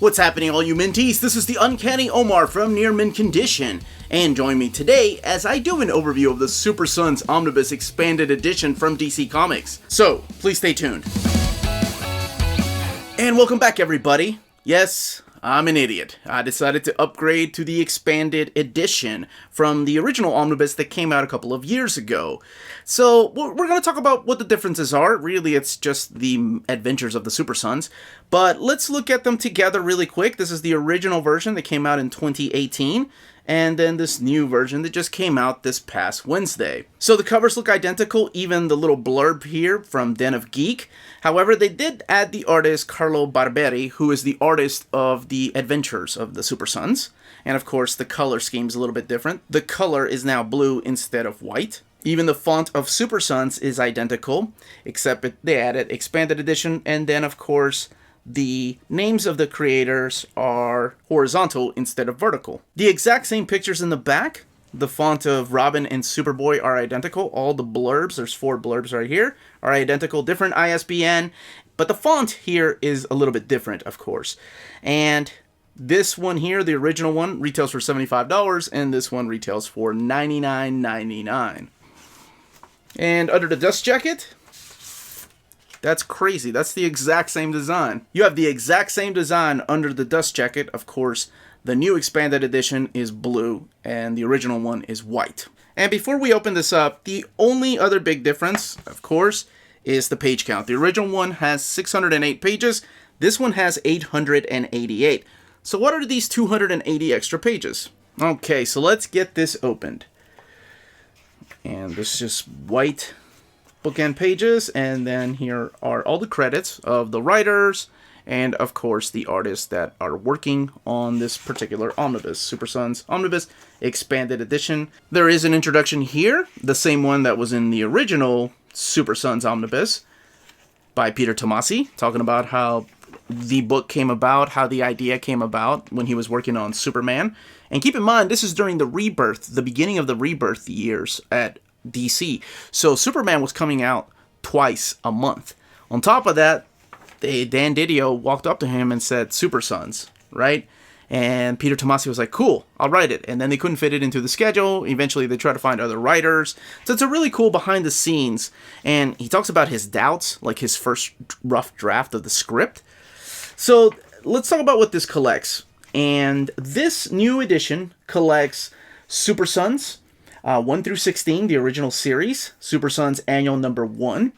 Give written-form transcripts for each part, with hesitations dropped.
What's happening, all you minties? This is the Uncanny Omar from Near Mint Condition, and join me today as I do an overview of the Super Sons Omnibus Expanded Edition from DC Comics. So, please stay tuned. And welcome back, everybody. Yes, I'm an idiot. I decided to upgrade to the Expanded Edition from the original Omnibus that came out a couple of years ago. So, we're going to talk about what the differences are. Really, it's just the adventures of the Super Sons. But let's look at them together really quick. This is the original version that came out in 2018. And then this new version that just came out this past Wednesday. So the covers look identical, even the little blurb here from Den of Geek. However, they did add the artist Carlo Barberi, who is the artist of the adventures of the Super Sons. And of course, the color scheme is a little bit different. The color is now blue instead of white. Even the font of Super Sons is identical, except they added Expanded Edition, and then of course, the names of the creators are horizontal instead of vertical. The exact same pictures in the back. The font of Robin and Superboy are identical. All the blurbs, there's 4 blurbs right here, are identical. Different ISBN, but the font here is a little bit different, of course. And this one here, the original one, retails for $75, and this one retails for $99.99. And under the dust jacket, that's crazy. That's the exact same design. You have the exact same design under the dust jacket. Of course, the new expanded edition is blue and the original one is white. And before we open this up, the only other big difference, of course, is the page count. The original one has 608 pages. This one has 888. So what are these 280 extra pages? Okay, so let's get this opened. And this is just white bookend pages, and then here are all the credits of the writers and of course the artists that are working on this particular omnibus, Super Sons Omnibus Expanded Edition. There is an introduction here, the same one that was in the original Super Sons Omnibus by Peter Tomasi, talking about how the book came about, how the idea came about when he was working on Superman. And keep in mind, this is during the rebirth, the beginning of the rebirth years at DC. So Superman was coming out twice a month. On top of that, Dan Didio walked up to him and said, Super Sons, right? And Peter Tomasi was like, cool, I'll write it. And then they couldn't fit it into the schedule. Eventually, they tried to find other writers. So it's a really cool behind the scenes. And he talks about his doubts, like his first rough draft of the script. So let's talk about what this collects. And this new edition collects Super Sons 1 through 16, the original series, Super Sons Annual number 1,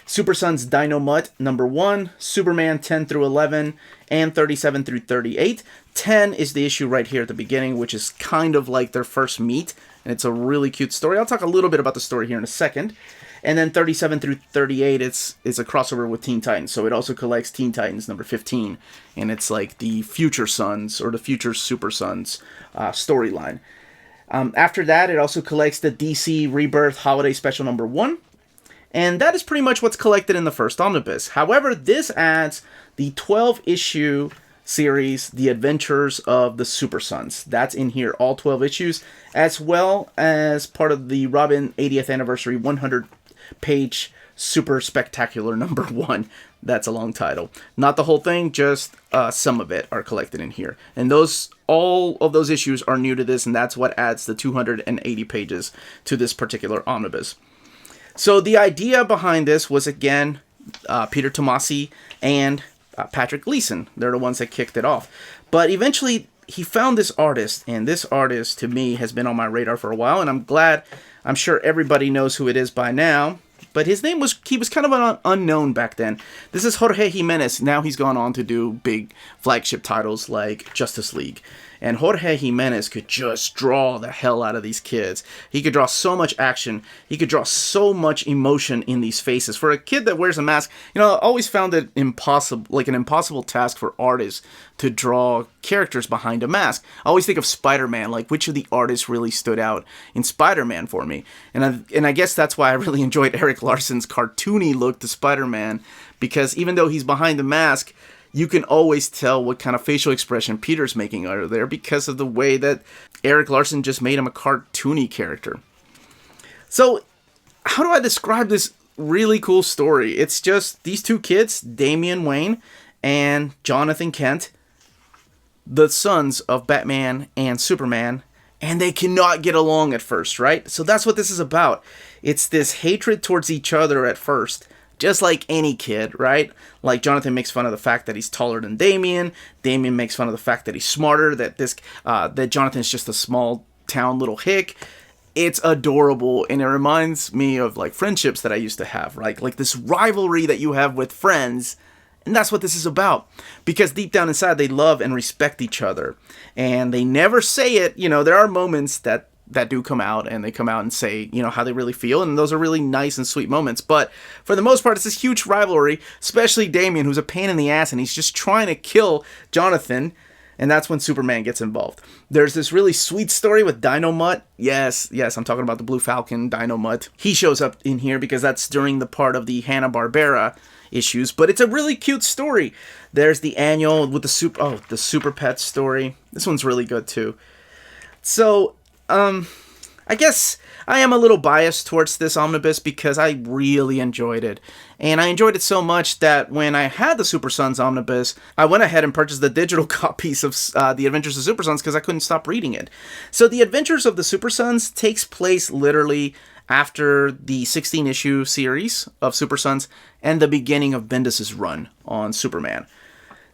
Super Sons Dynamut number 1, Superman 10 through 11, and 37 through 38. 10 is the issue right here at the beginning, which is kind of like their first meet, and it's a really cute story. I'll talk a little bit about the story here in a second. And then 37 through 38, it's a crossover with Teen Titans, so it also collects Teen Titans number 15, and it's like the Future Sons, or the Future Super Sons storyline. After that, it also collects the DC Rebirth Holiday Special number 1. And that is pretty much what's collected in the first omnibus. However, this adds the 12-issue series, The Adventures of the Super Sons. That's in here, all 12 issues, as well as part of the Robin 80th Anniversary 100-page Super Spectacular number 1. That's a long title. Not the whole thing, just some of it are collected in here. And all of those issues are new to this, and that's what adds the 280 pages to this particular omnibus. So the idea behind this was, again, Peter Tomasi and Patrick Gleason. They're the ones that kicked it off. But eventually, he found this artist, and this artist, to me, has been on my radar for a while, and I'm sure everybody knows who it is by now. But his name was kind of an unknown back then. This is Jorge Jimenez. Now he's gone on to do big flagship titles like Justice League. And Jorge Jimenez could just draw the hell out of these kids. He could draw so much action. He could draw so much emotion in these faces. For a kid that wears a mask, I always found it an impossible task for artists to draw characters behind a mask. I always think of Spider-Man, like which of the artists really stood out in Spider-Man for me. And I guess that's why I really enjoyed Eric Larsen's cartoony look to Spider-Man, because even though he's behind the mask, you can always tell what kind of facial expression Peter's making out of there because of the way that Eric Larsen just made him a cartoony character. So, how do I describe this really cool story? It's just these two kids, Damien Wayne and Jonathan Kent, the sons of Batman and Superman, and they cannot get along at first, right? So that's what this is about. It's this hatred towards each other at first, just like any kid, right? Like Jonathan makes fun of the fact that he's taller than Damien. Damien makes fun of the fact that he's smarter. That Jonathan's just a small town little hick. It's adorable, and it reminds me of like friendships that I used to have, right? Like this rivalry that you have with friends. And that's what this is about. Because deep down inside, they love and respect each other. And they never say it. You know, there are moments that do come out, and they come out and say, you know, how they really feel. And those are really nice and sweet moments. But for the most part, it's this huge rivalry, especially Damien, who's a pain in the ass, and he's just trying to kill Jonathan. And that's when Superman gets involved. There's this really sweet story with Dynamut. Yes, I'm talking about the Blue Falcon, Dynamut. He shows up in here because that's during the part of the Hanna-Barbera issues, but it's a really cute story. There's the annual with the Super Pet story. This one's really good too. So, I guess I am a little biased towards this omnibus because I really enjoyed it. And I enjoyed it so much that when I had the Super Sons omnibus, I went ahead and purchased the digital copies of The Adventures of Super Sons because I couldn't stop reading it. So The Adventures of the Super Sons takes place literally after the 16-issue series of Super Sons and the beginning of Bendis' run on Superman.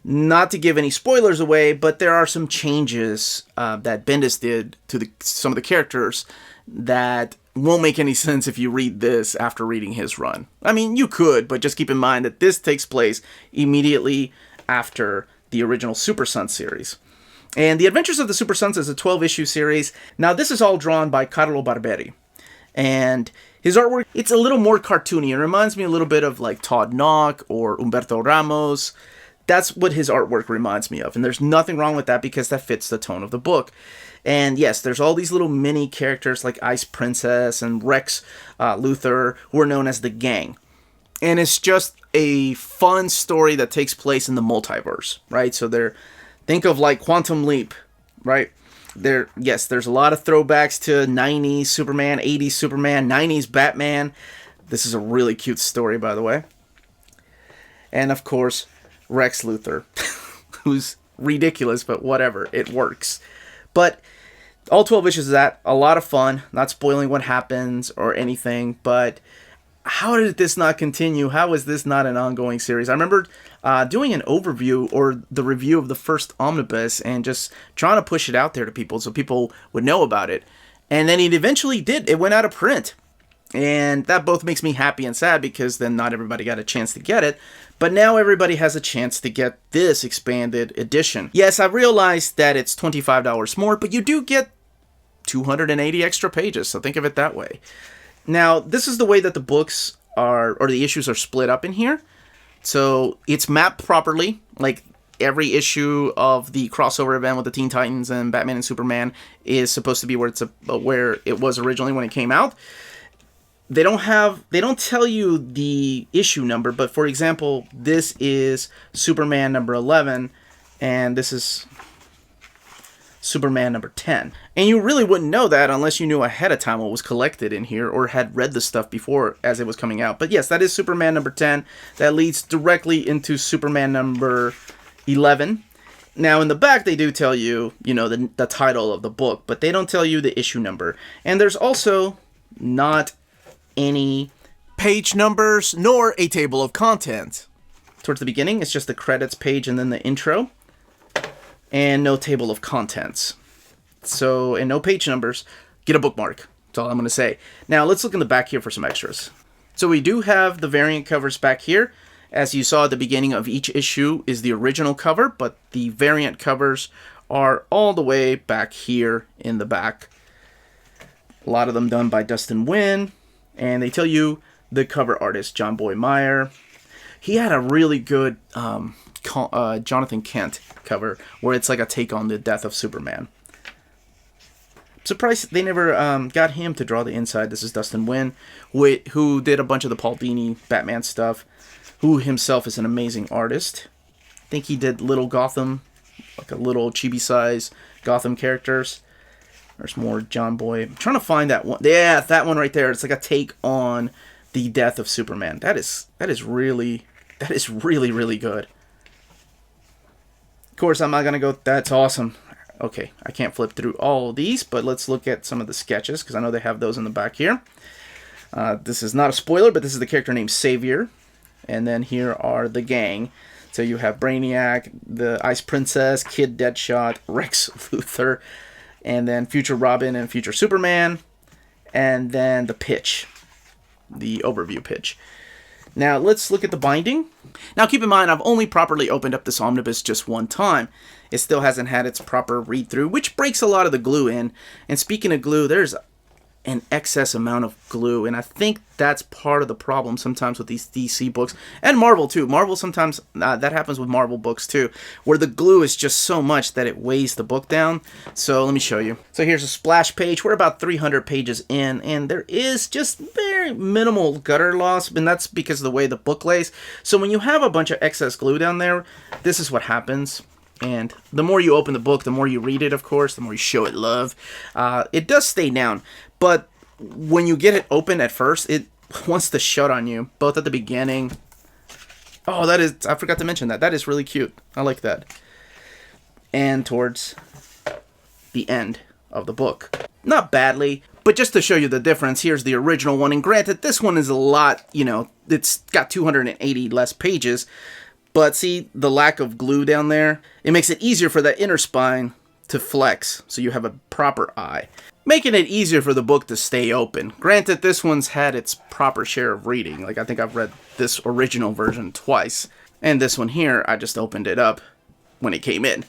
Not to give any spoilers away, but there are some changes that Bendis did to some of the characters that won't make any sense if you read this after reading his run. I mean, you could, but just keep in mind that this takes place immediately after the original Super Sons series. And The Adventures of the Super Sons is a 12-issue series. Now, this is all drawn by Carlo Barberi. And his artwork, it's a little more cartoony. It reminds me a little bit of like Todd Nauck or Humberto Ramos. That's what his artwork reminds me of. And there's nothing wrong with that because that fits the tone of the book. And yes, there's all these little mini characters like Ice Princess and Rex Luthor, who are known as the Gang. And it's just a fun story that takes place in the multiverse, right? So think of like Quantum Leap, right? There's a lot of throwbacks to 90s Superman, 80s Superman, 90s Batman. This is a really cute story, by the way. And of course, Rex Luthor, who's ridiculous, but whatever, it works. But all 12 issues of that, a lot of fun, not spoiling what happens or anything, but how did this not continue? How is this not an ongoing series? I remember doing an overview or the review of the first omnibus and just trying to push it out there to people so people would know about it. And then it eventually did. It went out of print. And that both makes me happy and sad because then not everybody got a chance to get it. But now everybody has a chance to get this expanded edition. Yes, I realized that it's $25 more, but you do get 280 extra pages, so think of it that way. Now, this is the way that the books or the issues are split up in here. So it's mapped properly, like every issue of the crossover event with the Teen Titans and Batman and Superman is supposed to be where it was originally when it came out. They don't tell you the issue number, but for example, this is Superman number 11, and this is Superman number 10. And you really wouldn't know that unless you knew ahead of time what was collected in here or had read the stuff before as it was coming out. But yes, that is Superman number 10. That leads directly into Superman number 11. Now, in the back, they do tell you, the title of the book, but they don't tell you the issue number. And there's also not any page numbers nor a table of contents. Towards the beginning, it's just the credits page and then the intro. And no table of contents. So, and no page numbers. Get a bookmark. That's all I'm going to say. Now, let's look in the back here for some extras. So we do have the variant covers back here. As you saw at the beginning of each issue is the original cover, but the variant covers are all the way back here in the back. A lot of them done by Dustin Nguyen. And they tell you the cover artist, John Boy Meyer. He had a really good Jonathan Kent cover where it's like a take on the death of Superman. Surprised they never got him to draw the inside. This is Dustin Nguyen, who did a bunch of the Paul Dini Batman stuff, who himself is an amazing artist. I think he did Little Gotham, like a little chibi-size Gotham characters. There's more John Boy. I'm trying to find that one. Yeah, that one right there. It's like a take on the death of Superman. That is really, really good. Of course, I'm not going to go, that's awesome. Okay, I can't flip through all of these, but let's look at some of the sketches, because I know they have those in the back here. This is not a spoiler, but this is the character named Savior. And then here are the gang. So you have Brainiac, the Ice Princess, Kid Deadshot, Rex Luthor, and then Future Robin and Future Superman. And then the pitch, the overview pitch. Now, let's look at the binding. Now, keep in mind, I've only properly opened up this omnibus just one time. It still hasn't had its proper read-through, which breaks a lot of the glue in. And speaking of glue, there's an excess amount of glue, and I think that's part of the problem sometimes with these DC books, and Marvel too. Marvel sometimes, that happens with Marvel books too, where the glue is just so much that it weighs the book down. So let me show you. So here's a splash page. We're about 300 pages in, and there is just very minimal gutter loss, and that's because of the way the book lays. So when you have a bunch of excess glue down there, this is what happens. And the more you open the book, the more you read it, of course, the more you show it love. It does stay down, but when you get it open at first, it wants to shut on you, both at the beginning. Oh, that is, I forgot to mention that. That is really cute. I like that. And towards the end of the book. Not badly, but just to show you the difference, here's the original one. And granted, this one is a lot, you know, it's got 280 less pages. But see, the lack of glue down there, it makes it easier for that inner spine to flex, so you have a proper eye, making it easier for the book to stay open. Granted, this one's had its proper share of reading. Like, I think I've read this original version twice. And this one here, I just opened it up when it came in.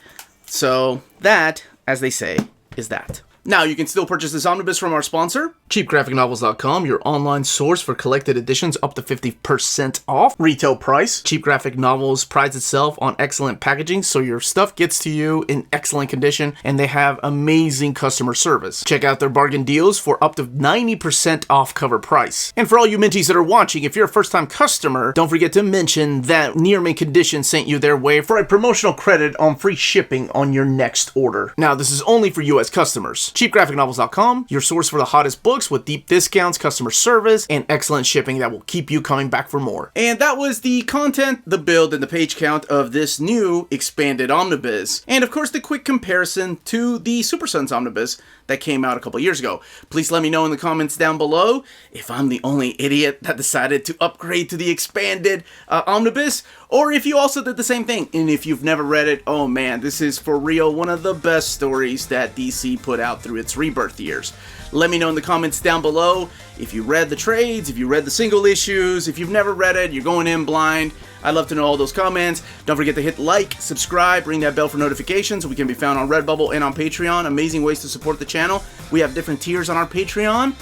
So that, as they say, is that. Now, you can still purchase this omnibus from our sponsor, cheapgraphicnovels.com, your online source for collected editions up to 50% off retail price. Cheap Graphic Novels prides itself on excellent packaging, so your stuff gets to you in excellent condition, and they have amazing customer service. Check out their bargain deals for up to 90% off cover price. And for all you Minties that are watching, if you're a first-time customer, don't forget to mention that Near Mint Condition sent you their way for a promotional credit on free shipping on your next order. Now, this is only for U.S. customers. cheapgraphicnovels.com, your source for the hottest books with deep discounts, customer service, and excellent shipping that will keep you coming back for more. And that was the content, the build, and the page count of this new expanded omnibus. And of course, the quick comparison to the Super Sons omnibus that came out a couple years ago. Please let me know in the comments down below if I'm the only idiot that decided to upgrade to the expanded omnibus, or if you also did the same thing. And if you've never read it, oh man, this is for real one of the best stories that DC put out through its rebirth years. Let me know in the comments down below if you read the trades, if you read the single issues, if you've never read it, you're going in blind. I'd love to know all those comments. Don't forget to hit like, subscribe, ring that bell for notifications. We can be found on Redbubble and on Patreon. Amazing ways to support the channel. We have different tiers on our Patreon,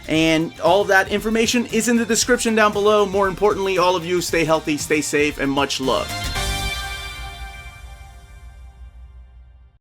and all of that information is in the description down below. More importantly, all of you stay healthy, stay safe, and much love.